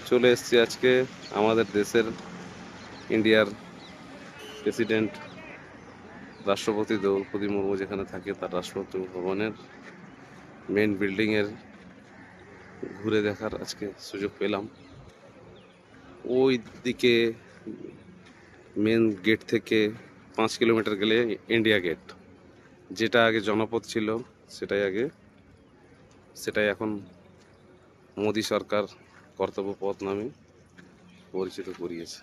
চলে এসেছি আজকে আমাদের দেশের ইন্ডিয়ার প্রেসিডেন্ট রাষ্ট্রপতি দ্রৌপদী মুর্মু যেখানে থাকে তার রাষ্ট্রপতি ভবনের মেন বিল্ডিংয়ের ঘুরে দেখার আজকে সুযোগ পেলাম। ওই দিকে মেন গেট থেকে 5 কিলোমিটার গেলে ইন্ডিয়া গেট, যেটা আগে জনপথ ছিল সেটাই এখন মোদি সরকার কর্তব্য পথ নামে পরিচিত করিয়েছে।